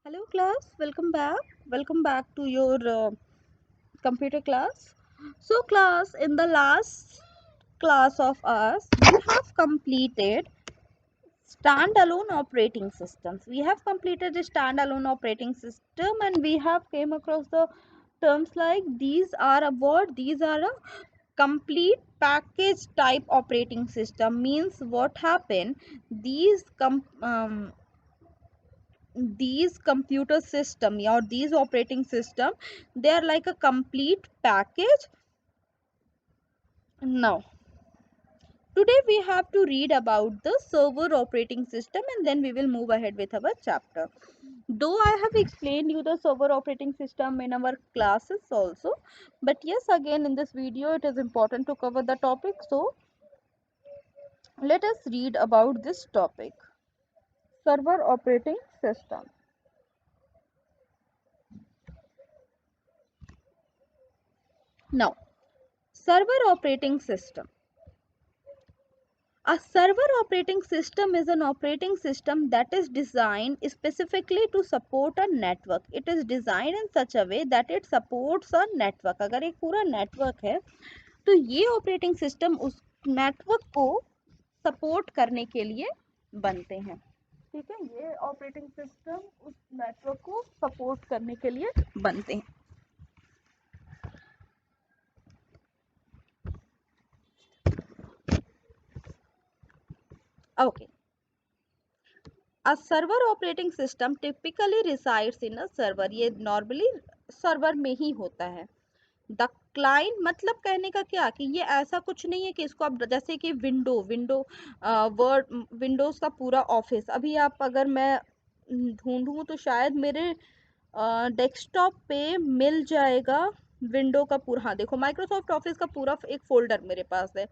Hello class, welcome back. Welcome back to your computer class. So class, in the last class of us, we have completed standalone operating systems. We have completed the standalone operating system and we have came across the terms like these are a word, these are a complete package type operating system. Means what happened, these computer system or these operating system, they are like a complete package. Now today we have to read about the server operating system and then we will move ahead with our chapter. Though I have explained you the server operating system in our classes also, but yes, again in this video it is important to cover the topic, so let us read about this topic, server operating system. Now, server operating system. A server operating system is an operating system that is designed specifically to support a network. It is designed in such a way that it supports a network. अगर एक पूरा network है तो ये operating system उस network को support करने के लिए बनते हैं. ठीक है, ये operating system उस network को support करने के लिए बनते हैं. Okay. A server operating system typically resides in a server. ये normally server में ही होता है. द क्लाइंट मतलब कहने का क्या कि ये ऐसा कुछ नहीं है कि इसको आप जैसे कि विंडो वर्ड विंडोज का पूरा ऑफिस अभी आप अगर मैं ढूंढूं तो शायद मेरे डेस्कटॉप पे मिल जाएगा विंडो का पूरा. हाँ देखो, माइक्रोसॉफ्ट ऑफिस का पूरा एक फोल्डर मेरे पास है.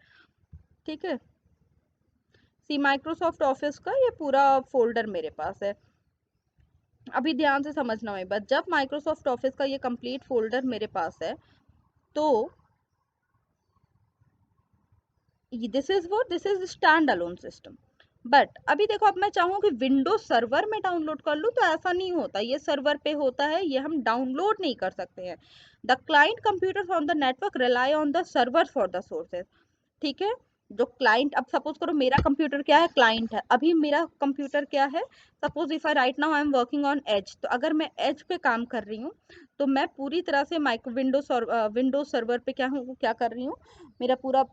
ठीक है, सी माइक्रोसॉफ्ट ऑफिस का ये पूरा फोल्डर मेरे पास है. अभी ध्यान से समझना है बात, जब माइक्रोसॉफ्ट ऑफिस का ये कंप्लीट फोल्डर मेरे पास है तो this is stand alone system. But अभी देखो, अब मैं चाहूँ कि विंडोज सर्वर में डाउनलोड कर लूँ तो ऐसा नहीं होता. ये सर्वर पे होता है, ये हम डाउनलोड नहीं कर सकते हैं. The client computer on the network rely on the server for the sources. ठीक है, जो क्लाइंट, अब सपोज करो मेरा कंप्यूटर क्या है, क्लाइंट है. अभी मेरा कंप्यूटर क्या है, suppose if I right now I am working on Edge, तो अगर मैं एज पे काम कर रही हूँ तो मैं पूरी तरह से माइक्रो विंडोज सर्वर पे क्या कर रही हूँ, मेरा पूरा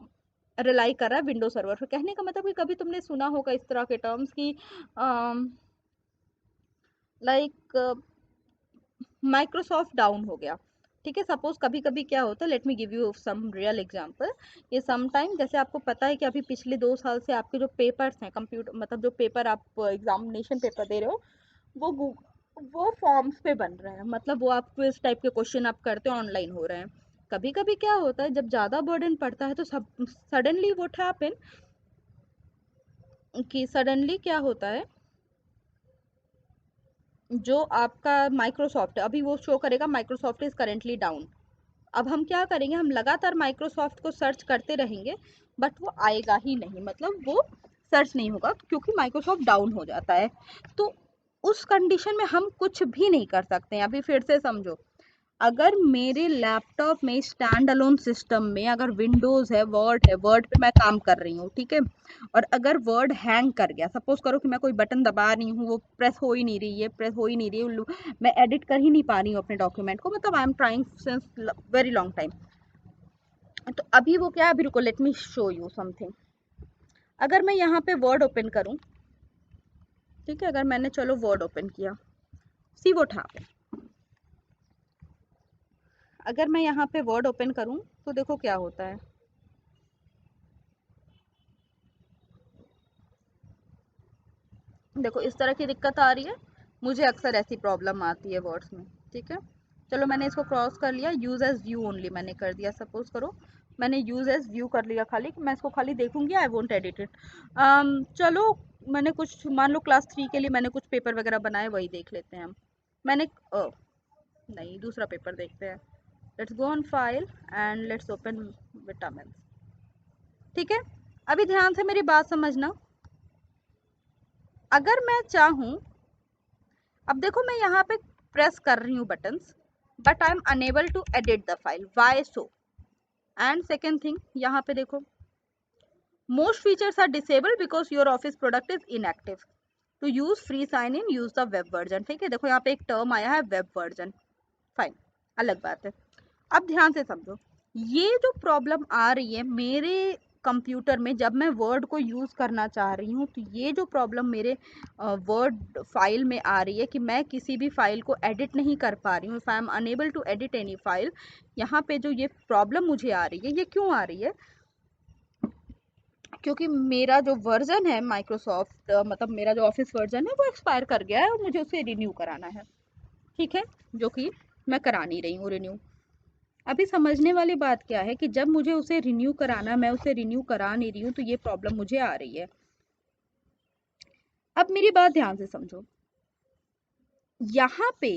रिलाई कर रहा है विंडोज सर्वर पे. कहने का मतलब कि कभी तुमने सुना होगा इस तरह के टर्म्स की लाइक माइक्रोसॉफ्ट डाउन हो गया. ठीक है, सपोज कभी कभी क्या होता है, let me give you some real example. ये सम टाइम, जैसे आपको पता है कि अभी पिछले 2 साल से आपके जो पेपर्स हैं कंप्यूटर, मतलब जो पेपर आप एग्जामिनेशन पेपर दे रहे हो वो वो फॉर्म्स पे बन रहे हैं. मतलब वो आपको इस टाइप के क्वेश्चन आप करते हो ऑनलाइन हो रहे हैं. कभी कभी क्या होता है, जब ज़्यादा बर्डन पड़ता है तो सब सडनली व्हाट हैपन कि सडनली क्या होता है, जो आपका माइक्रोसॉफ्ट है अभी वो शो करेगा माइक्रोसॉफ्ट इज करेंटली डाउन. अब हम क्या करेंगे, हम लगातार माइक्रोसॉफ्ट को सर्च करते रहेंगे बट वो आएगा ही नहीं, मतलब वो सर्च नहीं होगा क्योंकि माइक्रोसॉफ्ट डाउन हो जाता है. तो उस कंडीशन में हम कुछ भी नहीं कर सकते हैं. अभी फिर से समझो, अगर मेरे लैपटॉप में स्टैंड अलोन सिस्टम में अगर विंडोज है, वर्ड पे मैं काम कर रही हूँ, ठीक है, और अगर वर्ड हैंग कर गया, सपोज करो कि मैं कोई बटन दबा रही हूँ वो प्रेस हो ही नहीं रही है, मैं एडिट कर ही नहीं पा रही हूँ अपने डॉक्यूमेंट को, मतलब I am trying since very long time. तो अभी वो क्या है, अभी रुको, let me show you something. अगर मैं यहाँ पे वर्ड ओपन करूँ, ठीक है, अगर मैंने चलो वर्ड ओपन किया, सी व्हाट हैपेंड. अगर मैं यहाँ पे वर्ड ओपन करूँ तो देखो क्या होता है. देखो इस तरह की दिक्कत आ रही है, मुझे अक्सर ऐसी प्रॉब्लम आती है वर्ड्स में. ठीक है, चलो मैंने इसको क्रॉस कर लिया, यूज एज व्यू ओनली मैंने कर दिया. सपोज करो मैंने यूज एज व्यू कर लिया, खाली मैं इसको खाली देखूंगी, आई वोंट एडिट इट. चलो मैंने कुछ, मान लो क्लास 3 के लिए मैंने कुछ पेपर वगैरह बनाए, वही देख लेते हैं हम. मैंने नहीं, दूसरा पेपर देखते हैं. Let's go on file and let's open vitamin. ठीक है, अभी ध्यान से मेरी बात समझना. अगर मैं चाहूँ, अब देखो मैं यहाँ पे प्रेस कर रही हूँ buttons, but I am unable to edit the file, why so? And second thing, यहाँ पे देखो most features are disabled because your Office product is inactive, to use free sign in use the web version. ठीक है, देखो यहाँ पे एक term आया है वेब वर्जन, फाइन, अलग बात है। अब ध्यान से समझो, ये जो प्रॉब्लम आ रही है मेरे कंप्यूटर में जब मैं वर्ड को यूज़ करना चाह रही हूँ, तो ये जो प्रॉब्लम मेरे वर्ड फाइल में आ रही है कि मैं किसी भी फाइल को एडिट नहीं कर पा रही हूँ, if I am unable to edit any file, यहाँ पे जो ये प्रॉब्लम मुझे आ रही है, ये क्यों आ रही है? क्योंकि मेरा जो वर्जन है माइक्रोसॉफ्ट, मतलब मेरा जो ऑफिस वर्जन है वो एक्सपायर कर गया है और मुझे उसे रिन्यू कराना है। ठीक है, जो कि मैं करा नहीं रही हूँ रिन्यू। अभी समझने वाली बात क्या है कि जब मुझे उसे रिन्यू कराना, मैं उसे रिन्यू करा नहीं रही हूँ, तो ये प्रॉब्लम मुझे आ रही है। अब मेरी बात ध्यान से समझो, यहाँ पे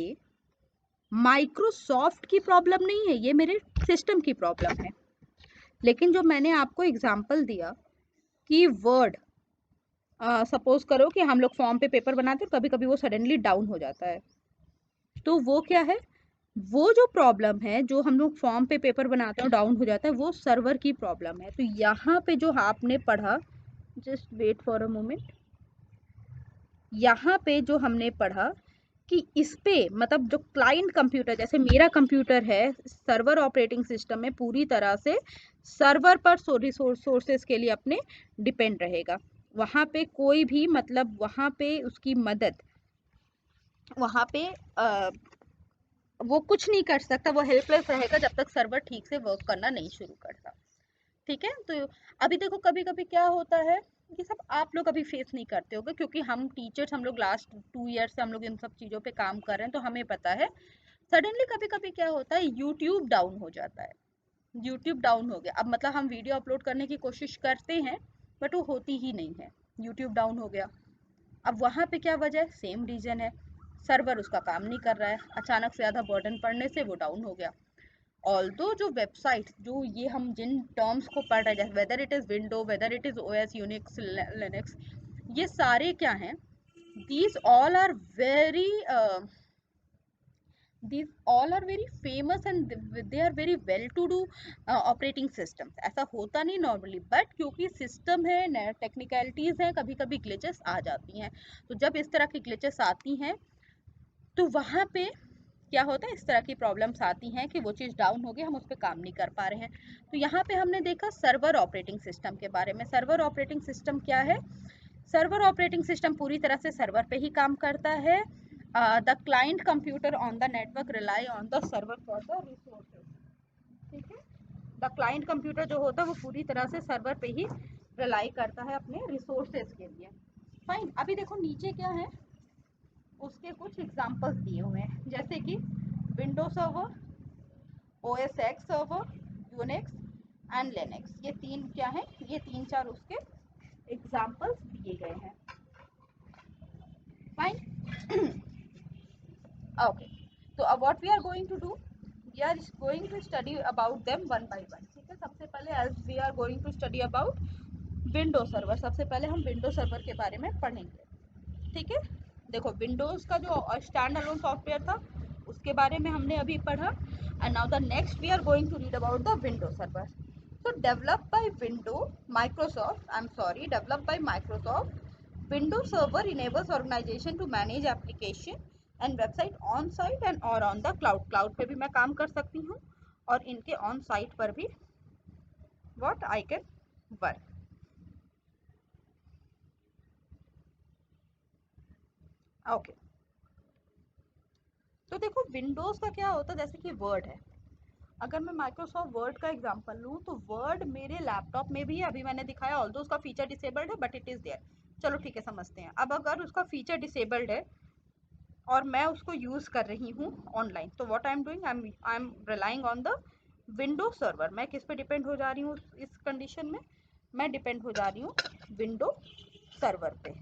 माइक्रोसॉफ्ट की प्रॉब्लम नहीं है, ये मेरे सिस्टम की प्रॉब्लम है। लेकिन जो मैंने आपको एग्जांपल दिया कि वर्ड, सपोज करो कि हम लोग फॉर्म पे पेपर बनाते हैं, कभी कभी वो सडनली डाउन हो जाता है, तो वो क्या है, वो जो प्रॉब्लम है, जो हम लोग फॉर्म पे पेपर बनाते हैं डाउन हो जाता है, वो सर्वर की प्रॉब्लम है। तो यहाँ पे जो आपने पढ़ा, just wait for a moment, यहाँ पे जो हमने पढ़ा कि इस पे मतलब जो क्लाइंट कंप्यूटर, जैसे मेरा कंप्यूटर है, सर्वर ऑपरेटिंग सिस्टम में पूरी तरह से सर्वर पर सोर्सेस के लिए अपने डिपेंड रहेगा। वहाँ पे कोई भी मतलब वहाँ पे उसकी मदद, वहाँ पे वो कुछ नहीं कर सकता, वो हेल्पलेस रहेगा जब तक सर्वर ठीक से वर्क करना नहीं शुरू करता। ठीक है, तो अभी देखो कभी कभी क्या होता है, ये सब आप लोग अभी फेस नहीं करते होगे क्योंकि हम टीचर्स, हम लोग लास्ट 2 ईयर से हम लोग इन सब चीज़ों पे काम कर रहे हैं, तो हमें पता है। सडनली कभी कभी क्या होता है, यूट्यूब डाउन हो जाता है। यूट्यूब डाउन हो गया, अब मतलब हम वीडियो अपलोड करने की कोशिश करते हैं बट वो होती ही नहीं है, यूट्यूब डाउन हो गया। अब वहाँ पे क्या वजह है, सेम रीजन है, सर्वर उसका काम नहीं कर रहा है, अचानक से ज़्यादा बर्डन पड़ने से वो डाउन हो गया। ऑल्दो जो वेबसाइट, जो ये हम जिन टर्म्स को पढ़ रहे हैं, whether it is window, whether it is OS, Unix, Linux, ये सारे क्या हैं, these all are very these all are very famous and they are very well to do operating system. ऐसा होता नहीं नॉर्मली, बट क्योंकि सिस्टम है, technicalities हैं, कभी कभी ग्लिचेस आ जाती हैं। तो जब इस तरह की ग्लिचेस आती हैं तो वहाँ पे क्या होता है, इस तरह की प्रॉब्लम्स आती हैं कि वो चीज़ डाउन हो गई, हम उस पर काम नहीं कर पा रहे हैं। तो यहाँ पे हमने देखा सर्वर ऑपरेटिंग सिस्टम के बारे में। सर्वर ऑपरेटिंग सिस्टम क्या है? सर्वर ऑपरेटिंग सिस्टम पूरी तरह से सर्वर पे ही काम करता है। The client computer on the network rely on the server for the resources. ठीक है, द क्लाइंट कंप्यूटर जो होता है वो पूरी तरह से सर्वर पे ही रिलाई करता है अपने रिसोर्सेज के लिए। फाइन, अभी देखो नीचे क्या है, उसके कुछ एग्जांपल्स दिए हुए हैं, जैसे कि window server, OS x server, Unix and Linux. ये तीन क्या है, ये तीन चार उसके एग्जांपल्स दिए गए हैं। फाइन, ओके, तो अब what we are going to do, we are going to study about them one by one. ठीक है, सबसे पहले as we are going to study about window server, सबसे पहले हम विंडो सर्वर के बारे में पढ़ेंगे। ठीक है, देखो विंडोज का जो स्टैंड अलोन सॉफ्टवेयर था उसके बारे में हमने अभी पढ़ा, and now the next we are going to read about the window server. So developed by Microsoft, I'm sorry, developed by Microsoft, Windows Server enables organization to manage application and website on site and or on the cloud. Cloud पे भी मैं काम कर सकती हूँ और इनके on site पर भी what I can work. Okay. तो देखो विंडोज का क्या होता है, जैसे कि वर्ड है, अगर मैं माइक्रोसॉफ्ट वर्ड का एग्जांपल लूँ तो वर्ड मेरे लैपटॉप में भी है, अभी मैंने दिखाया, ऑल्दो उसका फीचर डिसेबल्ड है बट इट इज़ देयर। चलो ठीक है, समझते हैं। अब अगर उसका फीचर डिसेबल्ड है और मैं उसको यूज़ कर रही हूँ ऑनलाइन, तो what I am doing, I am relying on the window server. मैं किस पे डिपेंड हो जा रही हूँ इस कंडीशन में, मैं डिपेंड हो जा रही हूँ विंडो सर्वर पे।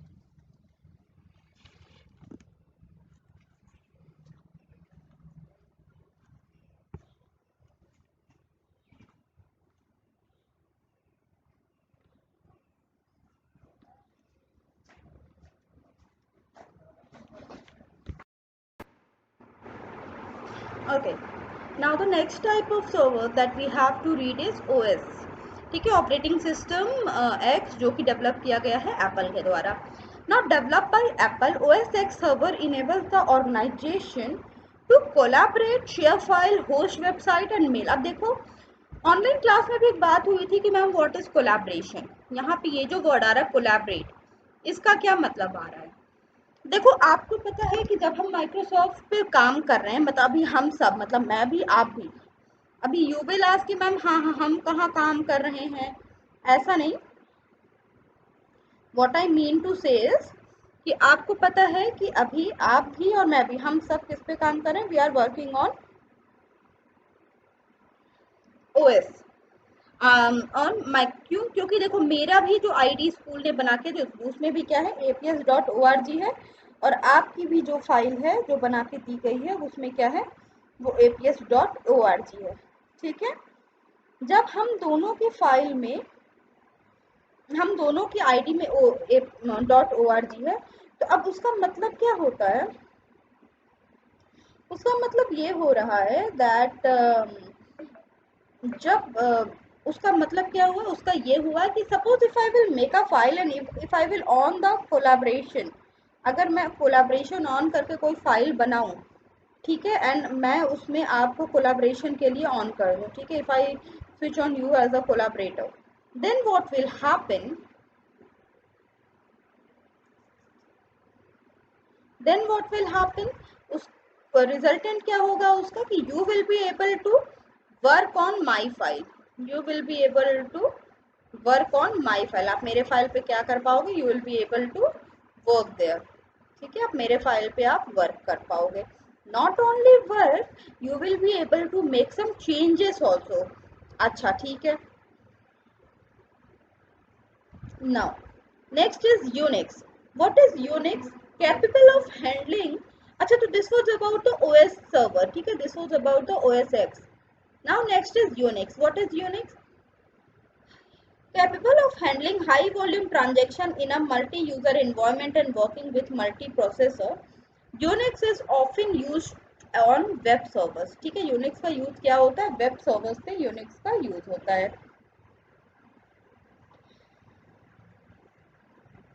Okay. Now the next type of server that we have to read is OS. ठीक है, ऑपरेटिंग सिस्टम एक्स जो कि डेवलप किया गया है एप्पल के द्वारा. Now develop by Apple, OS X server enables the organization to collaborate, share file, host website and mail. अब देखो, ऑनलाइन क्लास में भी एक बात हुई थी कि मैम व्हाट इज कोलैबोरेशन. यहाँ पे ये जो वर्ड आ रहा है कोलैबोरेट, इसका क्या मतलब आ रहा है. देखो, आपको पता है कि जब हम माइक्रोसॉफ्ट पे काम कर रहे हैं, मतलब अभी हम सब, मतलब मैं भी, आप भी, अभी यू विल आस्क कि मैम हाँ हाँ हम कहाँ काम कर रहे हैं, ऐसा नहीं. व्हाट आई मीन टू से इज कि आपको पता है कि अभी आप भी और मैं भी, हम सब किस पे काम कर रहे हैं. We are working on OS, on my, क्योंकि देखो मेरा भी जो आईडी स्कूल ने बना के, जो उसमें भी क्या है, aps.org है. और आपकी भी जो फाइल है जो बना के दी गई है उसमें क्या है, वो aps.org है. ठीक है. जब हम दोनों की फाइल में, हम दोनों की आईडी में .org है, तो अब उसका मतलब क्या होता है. उसका मतलब ये हो रहा है दैट जब उसका मतलब क्या हुआ, उसका ये हुआ कि suppose if I will make a file and if I will on the collaboration, अगर मैं कोलैबोरेशन ऑन करके कोई फाइल बनाऊं, ठीक है, एंड मैं उसमें आपको कोलैबोरेशन के लिए ऑन कर दूं, ठीक है, if I switch on you as a collaborator, then what will happen, उस रिजल्टेंट क्या होगा उसका कि you will be able to work on my file, you will be able to work on my file. आप मेरे file पे क्या कर पाओगे, you will be able to work there. ठीक है, आप मेरे फाइल पे आप वर्क कर पाओगे. Not only work, you will be able to make some changes also. अच्छा, ठीक है. Now next is Unix. What is Unix? Capable of handling. अच्छा, तो this was about the OS server. ठीक है, this was about the OS X. Now next is Unix. What is Unix? Capable of handling high volume transaction in a multi-user environment and working with multi-processor. Unix is often used on web servers. ठीक है, Unix का use क्या होता है, web servers पे Unix का use होता है.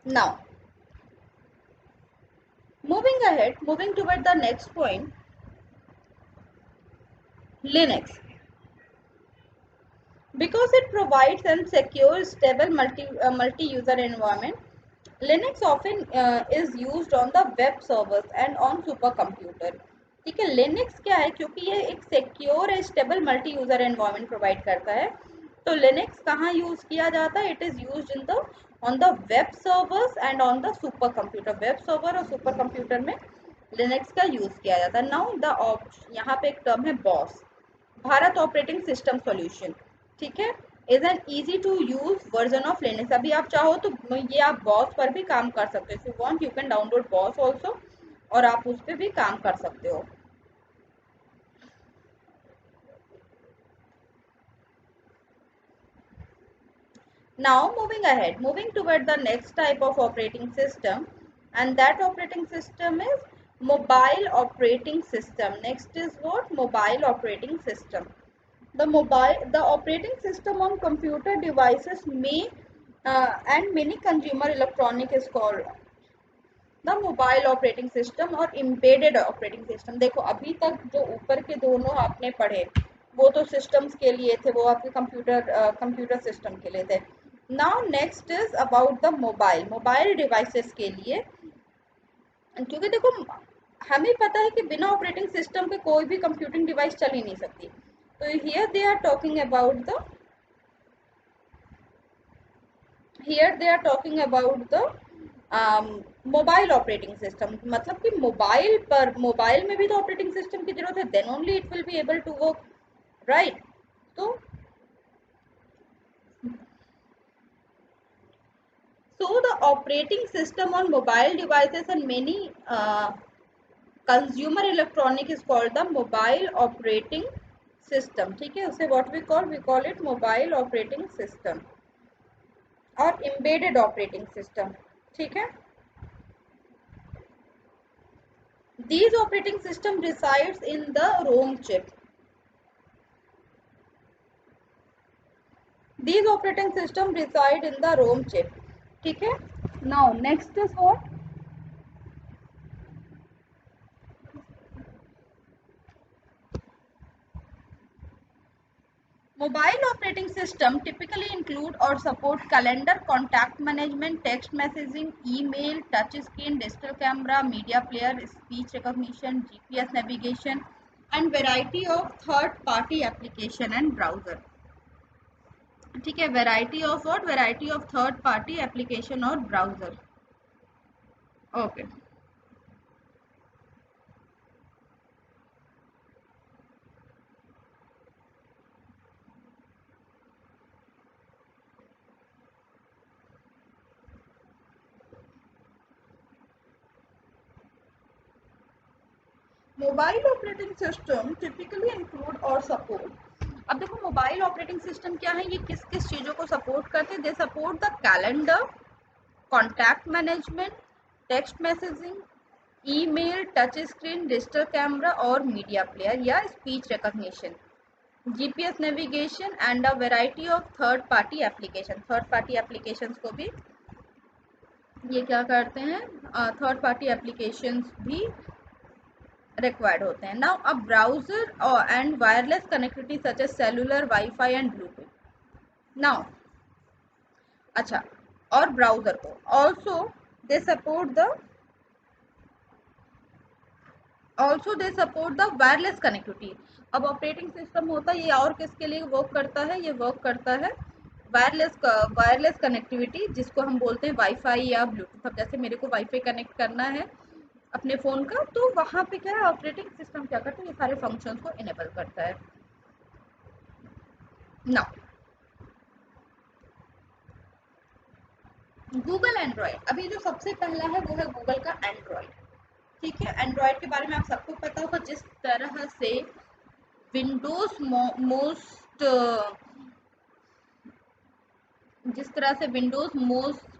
Now, moving toward the next point, Linux. Because it provides a secure, stable multi-user environment, Linux often is used on the web servers and on supercomputer. ठीक है, Linux क्या है, क्योंकि ये एक सिक्योर है, stable multi user environment provide करता है, तो Linux कहाँ यूज किया जाता है, it is used in the on the web servers and on the super computer. Web server और सुपर कंप्यूटर में Linux का यूज किया जाता है. नाउ द यहाँ पे एक टर्म है BOSS, Bharat operating system solution. ठीक है, is an easy to use version of Linux. अभी आप चाहो तो ये आप बॉस पर भी काम कर सकते हो. If you want you can download boss also, और आप उस पर भी काम कर सकते हो. Now moving toward the next type of operating system, and that operating system is mobile operating system. Next is what? Mobile operating system. The operating system on computer devices may and many consumer electronic is called the mobile operating system और embedded operating system. देखो, अभी तक जो ऊपर के दोनों आपने पढ़े वो तो सिस्टम्स के लिए थे, वो आपके कंप्यूटर सिस्टम के लिए थे. Now next is about the mobile devices के लिए. क्योंकि देखो, हमें पता है कि बिना ऑपरेटिंग सिस्टम के कोई भी कंप्यूटिंग डिवाइस चल ही नहीं सकती. तो here they are talking about the mobile operating system. मतलब कि मोबाइल में भी तो ऑपरेटिंग सिस्टम की जरूरत है, then only it will be able to work, right. तो the operating system on mobile devices and many consumer electronic is called the mobile operating system. ठीक है, उसे what we call it mobile operating system और embedded operating system. ठीक है. These operating system resides in the ROM chip. These operating system reside in the ROM chip. ठीक है. Now next is what? Mobile operating system typically include or support calendar, contact management, text messaging, email, touch screen, digital camera, media player, speech recognition, GPS navigation, and variety of third party application and browser. ठीक है. Variety of what? Variety of third party application और browser. Okay. Mobile operating system typically include और support. अब देखो mobile operating system क्या है, ये किस किस चीज़ों को सपोर्ट करते हैं. They support the calendar, contact management, text messaging, email, touch screen, digital camera और मीडिया प्लेयर या speech recognition, GPS navigation and a variety of third party application. Third party applications को भी ये क्या करते हैं, थर्ड पार्टी एप्लीकेशंस भी required होते हैं. नाउ अब browser and wireless connectivity such as cellular, wifi and Bluetooth. Now अच्छा, और ब्राउजर को also they support the wireless connectivity. अब ऑपरेटिंग सिस्टम होता है ये और किसके लिए वर्क करता है, ये वर्क करता है वायरलेस कनेक्टिविटी जिसको हम बोलते हैं वाईफाई या ब्लूटूथ. अब जैसे मेरे को वाईफाई कनेक्ट करना है अपने फ़ोन का, तो वहाँ पे क्या है ऑपरेटिंग सिस्टम क्या करता है, ये सारे फंक्शंस को इनेबल करता है. Now Google Android. अभी जो सबसे पहला है वो है गूगल का एंड्रॉयड. ठीक है. एंड्रॉयड के बारे में आप सबको पता होगा. विंडोज मोस्ट जिस तरह से Windows most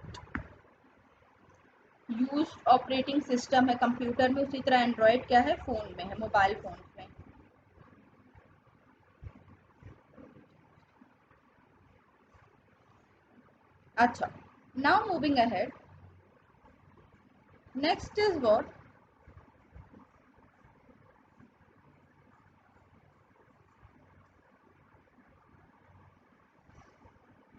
used operating system है कंप्यूटर में, उसी तरह एंड्रॉयड क्या है, फ़ोन में है, मोबाइल फ़ोन में. अच्छा, now moving ahead. Next is what?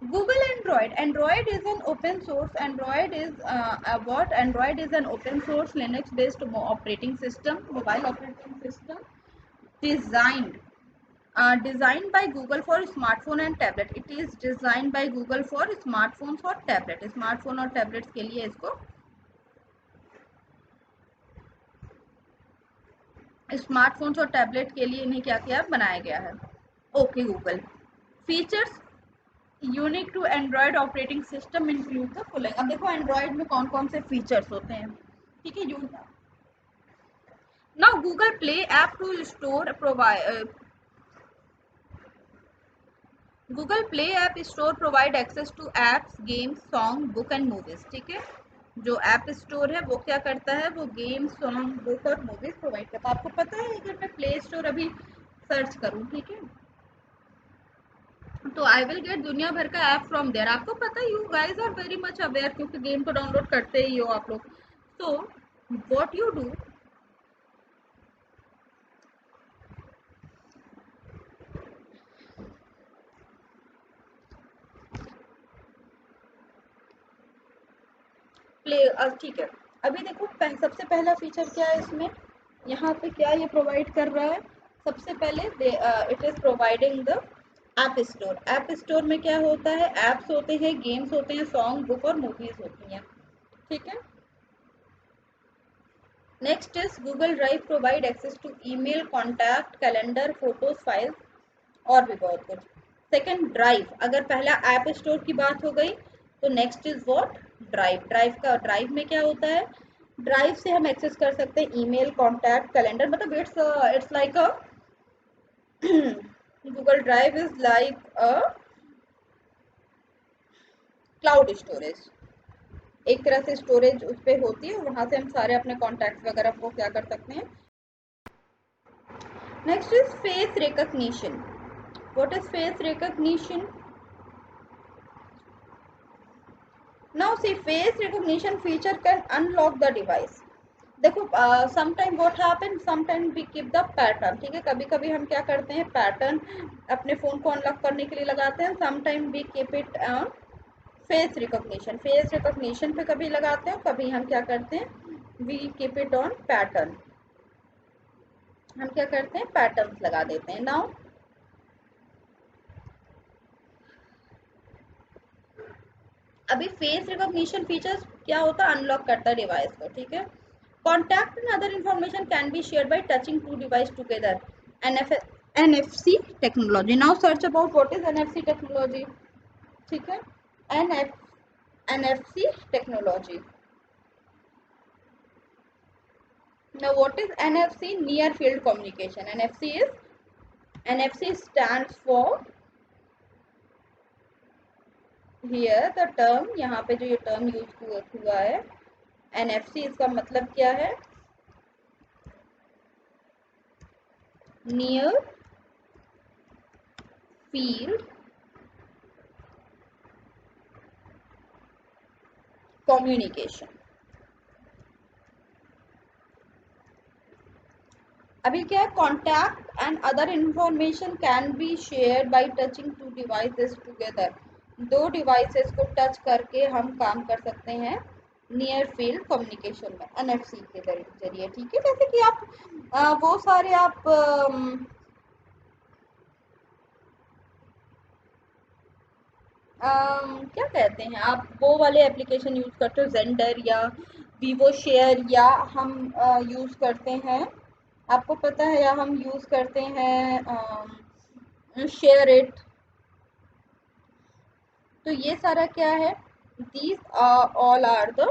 Google Android. Android is an open source. Android is an open source Linux based operating system, mobile operating system designed designed by Google for smartphone and tablet. It is designed by Google for smartphones और tablet. Smartphone और tablets के लिए इसको smartphones और tablet के लिए इन्हें क्या किया, बनाया गया है. Okay Google features unique to Android operating system include the following. अब देखो एंड्रॉयड में कौन कौन से फीचर्स होते हैं. ठीक है. Now Google Play app to store provide Google Play app store provide access to apps, games, song, book and movies. ठीक है. जो ऐप स्टोर है वो क्या करता है, वो गेम्स, सॉन्ग, बुक और मूवीज प्रोवाइड करता है. आपको पता है अगर मैं प्ले स्टोर अभी सर्च करूँ, ठीक है, तो आई विल गेट दुनिया भर का ऐप फ्रॉम देयर. आपको पता है, you guys are very much aware, क्योंकि गेम तो डाउनलोड करते ही हो आप लोग. So what you do, play. ठीक है. अभी देखो सबसे पहला फीचर क्या है इसमें, यहाँ पे क्या ये प्रोवाइड कर रहा है. सबसे पहले it is providing the app store. App store में क्या होता है, ऐप्स होते हैं, गेम्स होते हैं, सॉन्ग, बुक और मूवीज होती हैं. ठीक है. Next is Google drive provide access to email, contact, calendar, photos, files और भी बहुत कुछ. Second drive. अगर पहला ऐप स्टोर की बात हो गई, तो next is what, drive. Drive में क्या होता है, ड्राइव से हम एक्सेस कर सकते हैं ईमेल, कॉन्टैक्ट, कैलेंडर. मतलब it's like a Google drive is like a cloud storage. एक तरह से स्टोरेज उस पर होती है, वहां से हम सारे अपने कॉन्टैक्ट्स वगैरह को क्या कर सकते हैं। Next is face recognition. What is face recognition? Now see, face recognition feature can unlock the device. देखो sometime what happen, sometime we keep the pattern, ठीक है, कभी कभी हम क्या करते हैं, पैटर्न अपने फोन को अनलॉक करने के लिए लगाते हैं, sometime we keep it on face recognition. Face recognition पे कभी लगाते हैं, कभी हम क्या करते हैं, we keep it on pattern, हम क्या करते हैं, पैटर्न्स लगा देते हैं। नाउ अभी फेस रिकॉग्निशन फीचर्स क्या होता है, अनलॉक करता है डिवाइस को, ठीक है। Contact and other information can be share by touching two device together, NFC technology. Now search about what is NFC technology, ठीक है। NFC technology. Now what is NFC? Near field communication. NFC stands for, here the term, यहाँ पे जो ये term use हुआ है NFC, इसका मतलब क्या है, नियर फील्ड कम्युनिकेशन। अभी क्या है, contact and other information can be share by touching two devices together. दो डिवाइसेस को टच करके हम काम कर सकते हैं नियर फील्ड कम्युनिकेशन में, एनएफसी के जरिए, ठीक है। जैसे कि आप वो सारे आप क्या कहते हैं, आप वो वाले एप्लीकेशन यूज करते हो, जेंडर या वीवो शेयर, या हम यूज करते हैं, आपको पता है, या हम यूज करते हैं शेयर इट। तो ये सारा क्या है, these all are the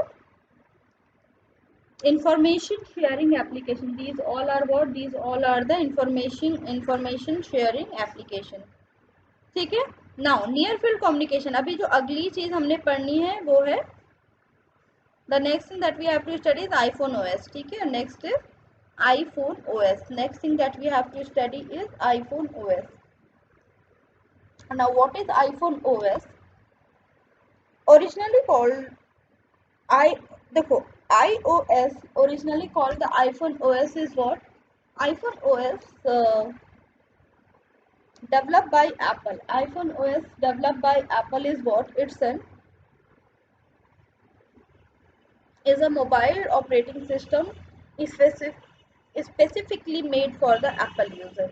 information sharing application, these all are what, these all are the information sharing application, ठीक है। नाउ नियर फील्ड कम्युनिकेशन, अभी जो अगली चीज हमने पढ़नी है वो है, the next thing that we have to study is iPhone OS, ठीक है। Next is iPhone OS. Next thing that we have to study is iPhone OS. Now what is iPhone OS? Originally called I देखो, iOS originally called the iPhone OS is what? iPhone OS developed by Apple. iPhone OS developed by Apple is what? Is a mobile operating system specific, specifically made for the Apple user.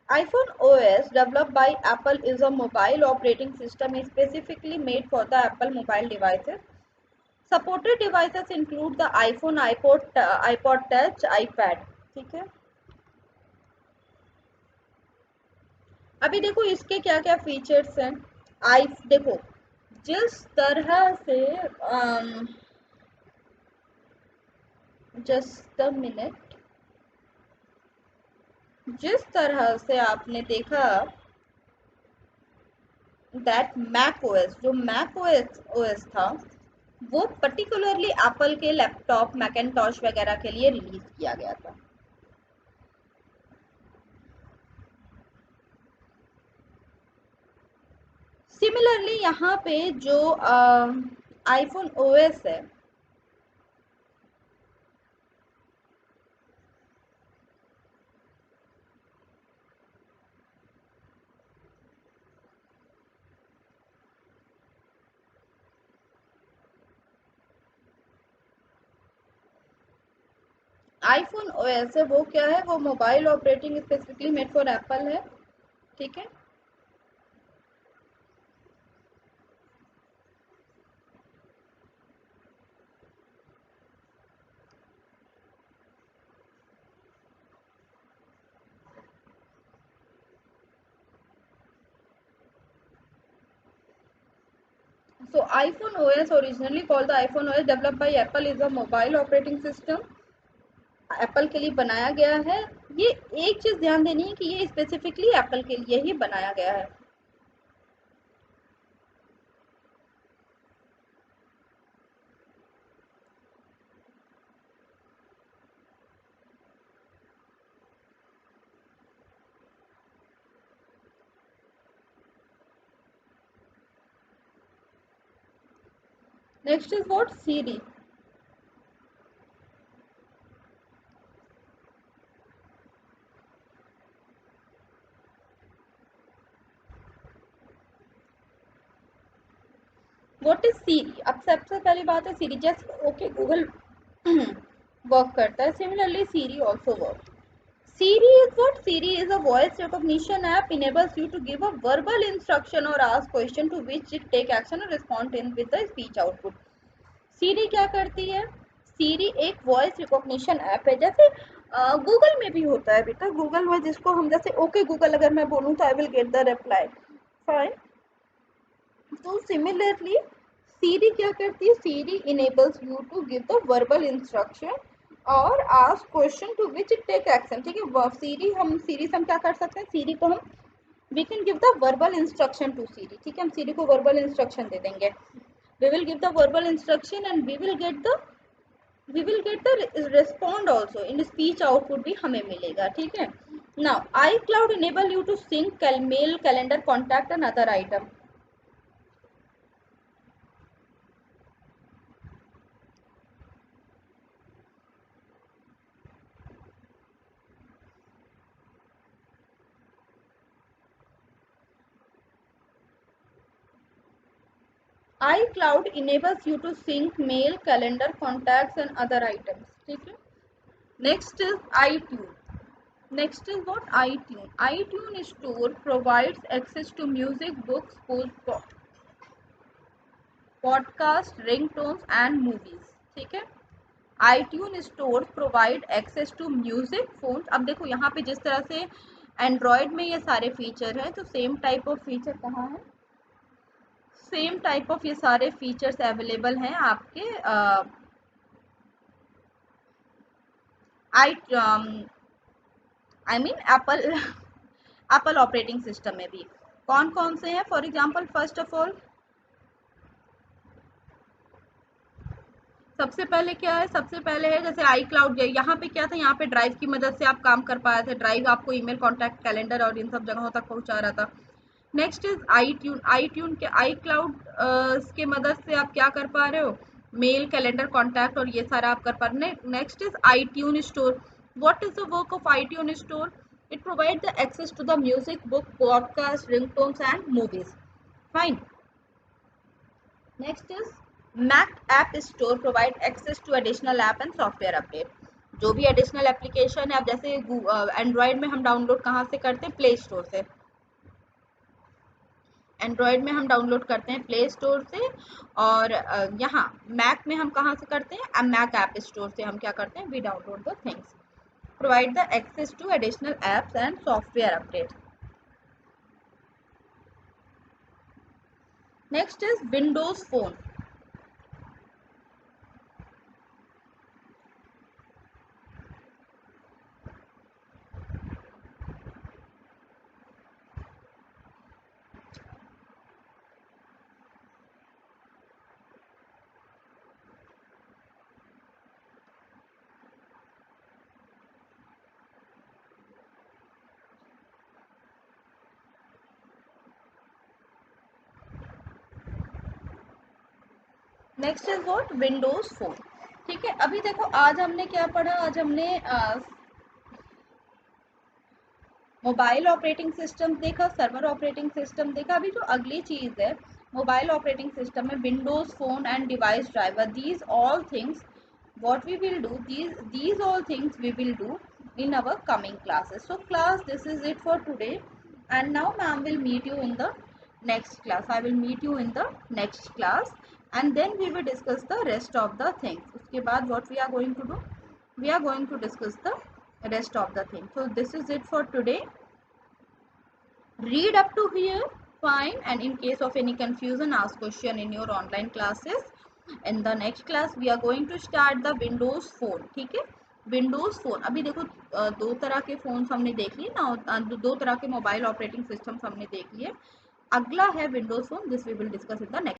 iPhone OS developed by Apple is a mobile operating system specifically made for the Apple mobile devices. Supported devices include the iPhone, iPod Touch, iPad, ठीक है। अभी देखो इसके क्या क्या features हैं। आई देखो, जिस तरह से जस्ट अ मिनट, जिस तरह से आपने देखा दैट मैक ओएस, जो मैक ओएस था, वो पर्टिकुलरली एप्पल के लैपटॉप, मैकेंटॉश वगैरह के लिए रिलीज किया गया था। सिमिलरली यहाँ पे जो आईफोन ओएस है, आईफोन ओएस है, वो क्या है, वो mobile operating specifically made for Apple है, ठीक है। So iPhone OS, originally called the iPhone OS, developed by Apple, is a mobile operating system Apple के लिए बनाया गया है। ये एक चीज ध्यान देनी है कि ये स्पेसिफिकली एप्पल के लिए ही बनाया गया है। Next is what? Siri. What is Siri? अब सबसे पहली बात है सीरी, जैसे ओके गूगल वर्क करता है, similarly Siri also work. Siri is what? Siri is a voice recognition app, enables you to give a verbal instruction or ask question to which it take action or respond in with the speech output. Siri क्या करती है? Siri एक voice recognition app है, जैसे Google में भी होता है बेटा। गूगल में जिसको हम जैसे ओके गूगल अगर मैं बोलूँ तो I will get the reply, fine. तो सिमिलरली सीरी क्या करती है? Siri enables you to give the verbal instruction और ask question to which it take action. ठीक है, सीरी से हम क्या कर सकते हैं? सीरी को हम we can give the verbal instruction to Siri. ठीक है, हम सीरी को वर्बल इंस्ट्रक्शन दे देंगे। We will give the verbal instruction and we will get the respond also in speech output भी हमें मिलेगा। ठीक है, now iCloud enable you to sync mail, calendar, contact and other item. iCloud enables you to sync mail, calendar, contacts and other items. ठीक है, next is iTunes. Next is what? iTunes. iTunes Store provides access to music, books, podcast, ringtones and movies. ठीक है, iTunes Store provide access to music, phones। अब देखो यहाँ पे जिस तरह से एंड्रॉयड में ये सारे फीचर हैं, तो सेम टाइप ऑफ फीचर कहाँ है? सेम टाइप ऑफ ये सारे फीचर्स अवेलेबल हैं आपके I mean Apple operating system में भी। कौन कौन से हैं? For example, first of all सबसे पहले क्या है? सबसे पहले है जैसे आई क्लाउड। यहाँ पे क्या था? यहाँ पे ड्राइव की मदद से आप काम कर पाए थे। ड्राइव आपको ईमेल, कॉन्टैक्ट, कैलेंडर और इन सब जगहों तक पहुंचा रहा था। Next is I tune. I tune के आई क्लाउड के मदद से आप क्या कर पा रहे हो? मेल, कैलेंडर, कॉन्टैक्ट और ये सारा आप कर पा रहे हो। Next is iTune store. What is the work of iTune store? It provide the access to the music, book, podcast, ringtones and movies. Fine. Next is Mac app store provide access to additional app and software update. जो भी additional application है, अब जैसे Android में हम download कहाँ से करते हैं? प्ले स्टोर से। एंड्रॉयड में हम डाउनलोड करते हैं प्ले स्टोर से, और यहाँ मैक में हम कहाँ से करते हैं? मैक ऐप स्टोर से हम क्या करते हैं? We download the things. Provide the access to additional apps and software update. Next is Windows phone. Next is what? Windows phone. ठीक है, अभी देखो आज हमने क्या पढ़ा? आज हमने मोबाइल ऑपरेटिंग सिस्टम देखा, सर्वर ऑपरेटिंग सिस्टम देखा। अभी जो अगली चीज है मोबाइल ऑपरेटिंग सिस्टम में Windows phone and device driver, these all things what we will do, these all things we will do in our coming classes. So class, this is it for today, and now ma'am will meet you in the next class. I will meet you in the next class, and then we will discuss the rest of the things. Uske baad what we are going to do? We are going to discuss the rest of the things. So this is it for today. Read up to here, fine, and in case of any confusion, ask question in your online classes. In the next class we are going to start the Windows phone. ठीक है, Windows phone, अभी देखो दो तरह के phone हमने देख लिए ना, दो तरह के मोबाइल ऑपरेटिंग सिस्टम हमने देख लिए। अगला है Windows phone, this we will discuss in the next.